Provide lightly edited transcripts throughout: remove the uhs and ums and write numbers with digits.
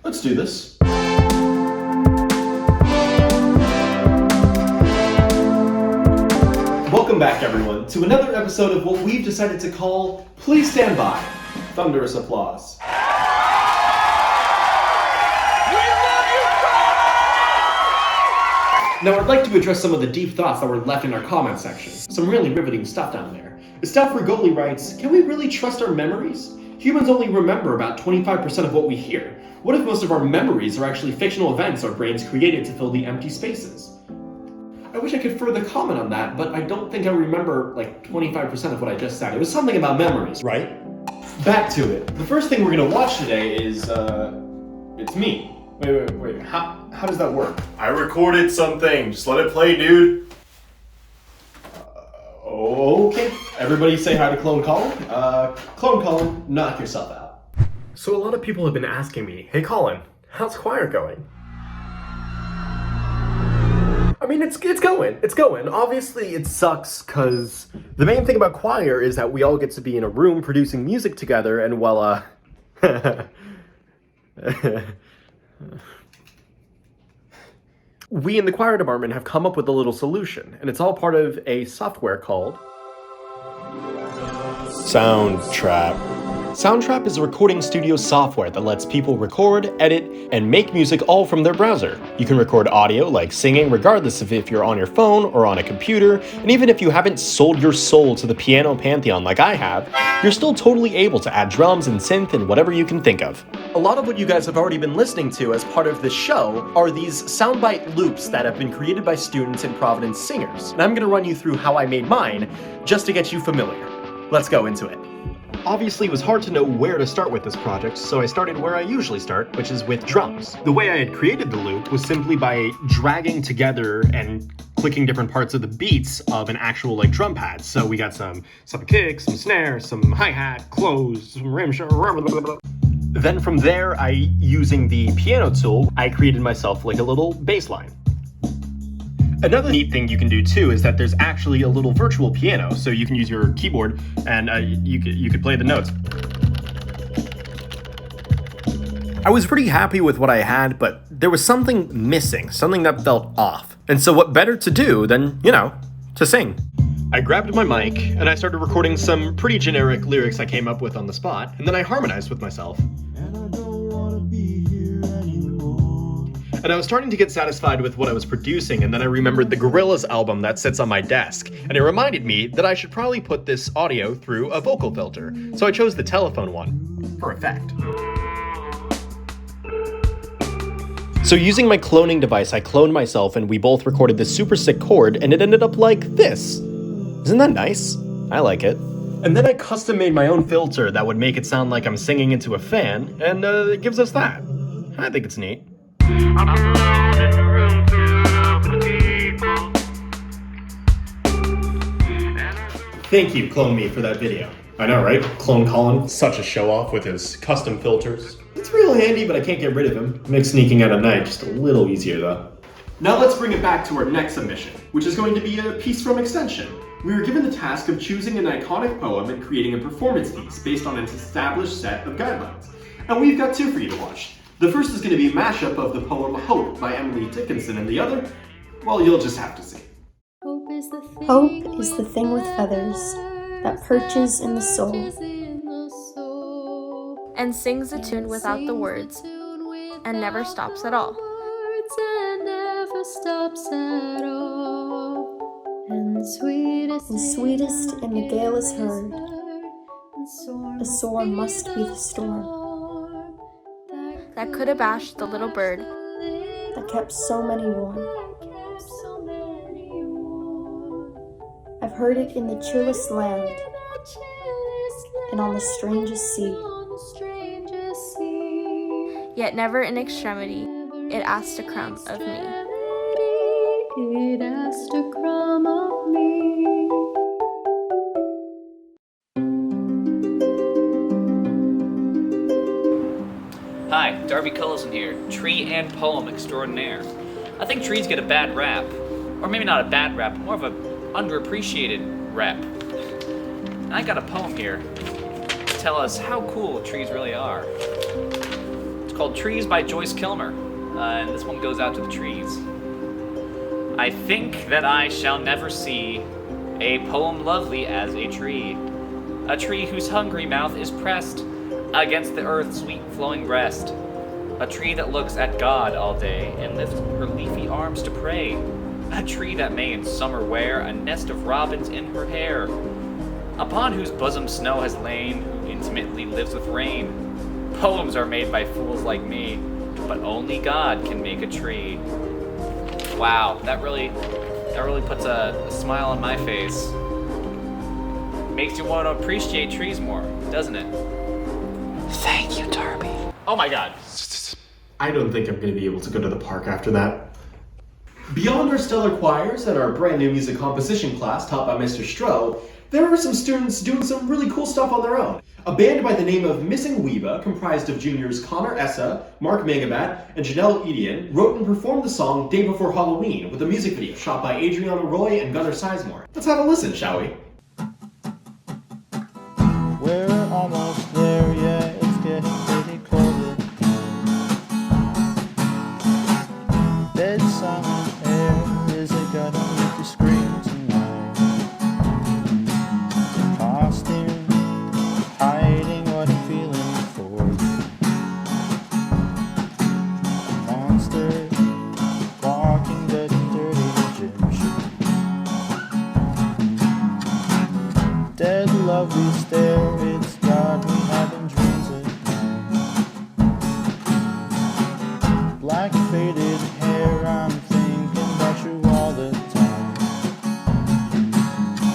Let's do this. Welcome back, everyone, to another episode of what we've decided to call Please Stand By. Thunderous applause. Now, I'd like to address some of the deep thoughts that were left in our comment section. Some really riveting stuff down there. Estelle Frugoli writes, can we really trust our memories? Humans only remember about 25% of what we hear. What if most of our memories are actually fictional events our brains created to fill the empty spaces? I wish I could further comment on that, but I don't think I remember like 25% of what I just said. It was something about memories, right? Back to it. The first thing we're gonna watch today is, it's me. Wait, how does that work? I recorded something, just let it play, dude. Okay. Everybody say hi to Clone Colin. Clone Colin, knock yourself out. So a lot of people have been asking me, hey Colin, how's choir going? I mean, it's going. Obviously, it sucks, because the main thing about choir is that we all get to be in a room producing music together, and well, we in the choir department have come up with a little solution, and it's all part of a software called Soundtrap. Soundtrap is a recording studio software that lets people record, edit, and make music all from their browser. You can record audio, like singing, regardless of if you're on your phone or on a computer, and even if you haven't sold your soul to the piano pantheon like I have, you're still totally able to add drums and synth and whatever you can think of. A lot of what you guys have already been listening to as part of this show are these soundbite loops that have been created by students and Providence singers, and I'm going to run you through how I made mine, just to get you familiar. Let's go into it. Obviously, it was hard to know where to start with this project, so I started where I usually start, which is with drums. The way I had created the loop was simply by dragging together and clicking different parts of the beats of an actual drum pad. So we got some kick, some snare, some hi-hat, close, some rim shot. Then from there, using the piano tool, I created myself a little bass line. Another neat thing you can do too is that there's actually a little virtual piano, so you can use your keyboard and you could play the notes. I was pretty happy with what I had, but there was something missing, something that felt off. And so what better to do than, to sing? I grabbed my mic and I started recording some pretty generic lyrics I came up with on the spot, and then I harmonized with myself. And I was starting to get satisfied with what I was producing, and then I remembered the Gorillaz album that sits on my desk, and it reminded me that I should probably put this audio through a vocal filter. So I chose the telephone one, for effect. So using my cloning device, I cloned myself, and we both recorded this super sick chord, and it ended up like this. Isn't that nice? I like it. And then I custom made my own filter that would make it sound like I'm singing into a fan, and it gives us that. I think it's neat. I'm alone in the room filled with people. Thank you, Clone Me, for that video. I know, right? Clone Colin, such a show-off with his custom filters. It's real handy, but I can't get rid of him. Makes sneaking out at night just a little easier, though. Now let's bring it back to our next submission, which is going to be a piece from Extension. We were given the task of choosing an iconic poem and creating a performance piece based on an established set of guidelines. And we've got two for you to watch. The first is going to be a mashup of the poem Hope by Emily Dickinson, and the other, well, you'll just have to see. Hope is the thing with feathers that perches in the soul and sings a tune without the words and never stops at all. And sweetest in the gale is heard. A sore must be the storm that could have bashed the little bird that kept so many warm. I've heard it in the chillest land and on the strangest sea. Yet never in extremity it asked a crumb of me. It asked a crumb of me. Hi, Darby Cullison here, tree and poem extraordinaire. I think trees get a bad rap, or maybe not a bad rap, more of a underappreciated rap. And I got a poem here to tell us how cool trees really are. It's called Trees by Joyce Kilmer, and this one goes out to the trees. I think that I shall never see a poem lovely as a tree whose hungry mouth is pressed against the earth's sweet flowing breast, a tree that looks at God all day and lifts her leafy arms to pray, a tree that may in summer wear a nest of robins in her hair, upon whose bosom snow has lain, who intimately lives with rain. Poems are made by fools like me, but only God can make a tree. Wow, that really puts a smile on my face. Makes you want to appreciate trees more, doesn't it? Thank you, Darby. Oh my God. I don't think I'm going to be able to go to the park after that. Beyond our stellar choirs and our brand new music composition class taught by Mr. Stroh, there are some students doing some really cool stuff on their own. A band by the name of Missing Weeba, comprised of juniors Connor Essa, Mark Megabat, and Janelle Edian, wrote and performed the song Day Before Halloween with a music video shot by Adriana Roy and Gunnar Sizemore. Let's have a listen, shall we? We're almost there, yeah, it's getting pretty cold. Dead silent air, is it gonna make you scream tonight? Costume, hiding what I'm feeling for. Monster, walking dead and dirty gym shoes. Dead love we stare, it's God we having dreams at night. Black faded hair, I'm thinking about you all the time.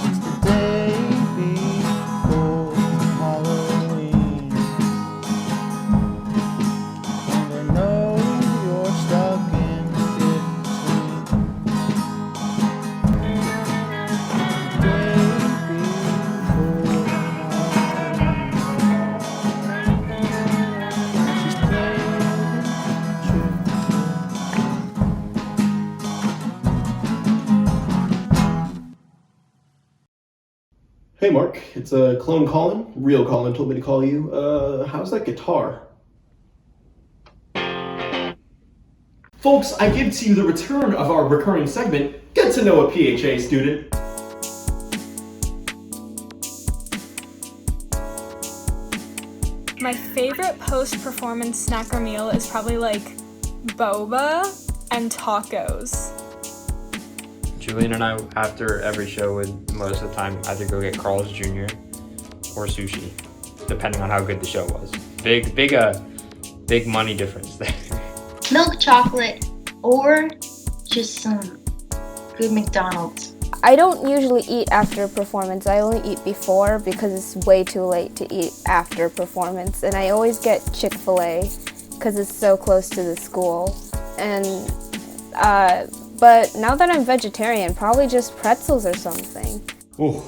It's the day before Halloween, and I know you're stuck in between. The day before Halloween, she's playing tricks. Hey Mark, it's clone Colin. Real Colin told me to call you. How's that guitar? Folks, I give to you the return of our recurring segment, Get to Know a PHA Student. My favorite post-performance snack or meal is probably like boba and tacos. Julian and I, after every show, would most of the time either go get Carl's Jr. or sushi, depending on how good the show was. Big money difference there. Milk chocolate or just some good McDonald's. I don't usually eat after a performance. I only eat before because it's way too late to eat after a performance. And I always get Chick-fil-A because it's so close to the school. And but now that I'm vegetarian, probably just pretzels or something. Ooh,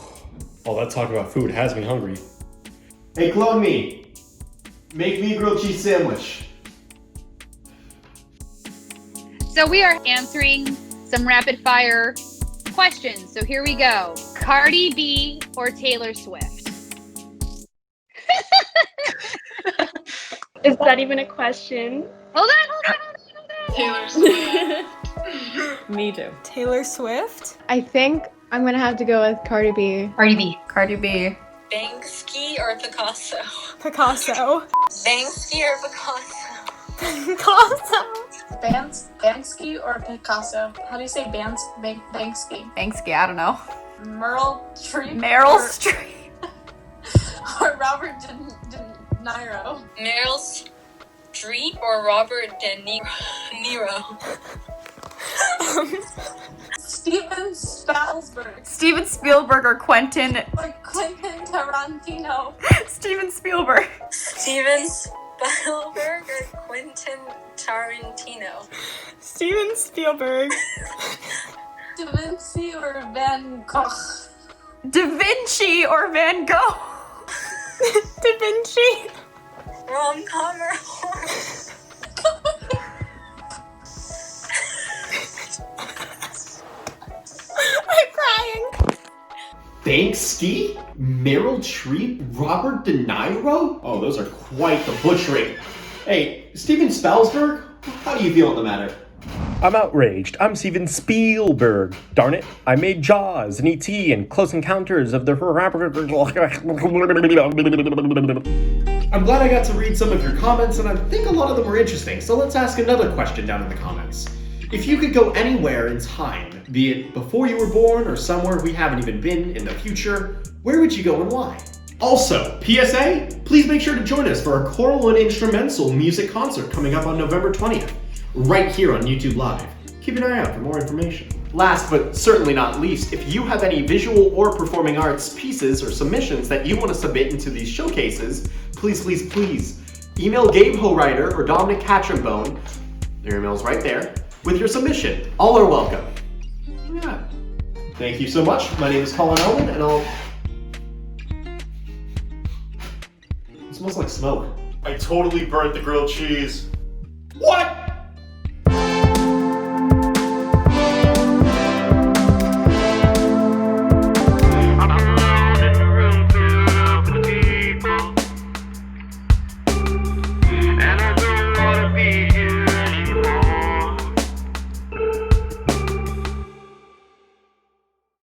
all that talk about food has me hungry. Hey, clone me. Make me a grilled cheese sandwich. So we are answering some rapid fire questions. So here we go. Cardi B or Taylor Swift? Is that even a question? Hold on. Taylor Swift. Me too. Taylor Swift? I think I'm gonna have to go with Cardi B. Cardi B. Cardi B. Banksy or Picasso? Picasso. Banksy or Picasso? Picasso. Banksy or Picasso? How do you say Banksy? Banksy, I don't know. Meryl Streep? Meryl Streep. Or Robert De Niro? Meryl Streep or Robert De Niro? Steven Spielberg. Steven Spielberg or Quentin. Or Quentin Tarantino. Steven Spielberg. Steven Spielberg or Quentin Tarantino. Steven Spielberg. Da Vinci or Van Gogh. Da Vinci or Van Gogh. Da Vinci. Rom-com or horror. I'm crying. Banksy? Meryl Streep? Robert De Niro? Oh, those are quite the butchering. Hey, Steven Spellsberg? How do you feel on the matter? I'm outraged. I'm Steven Spielberg. Darn it. I made Jaws and E.T. and Close Encounters of the... I'm glad I got to read some of your comments, and I think a lot of them were interesting, so let's ask another question down in the comments. If you could go anywhere in time, be it before you were born or somewhere we haven't even been in the future, where would you go and why? Also, PSA, please make sure to join us for our choral and instrumental music concert coming up on November 20th, right here on YouTube Live. Keep an eye out for more information. Last but certainly not least, if you have any visual or performing arts pieces or submissions that you want to submit into these showcases, please email Gabe Howriter or Dominic Catchambone, their email's right there, with your submission. All are welcome. Yeah. Thank you so much. My name is Colin Elman, and It smells like smoke. I totally burnt the grilled cheese. What?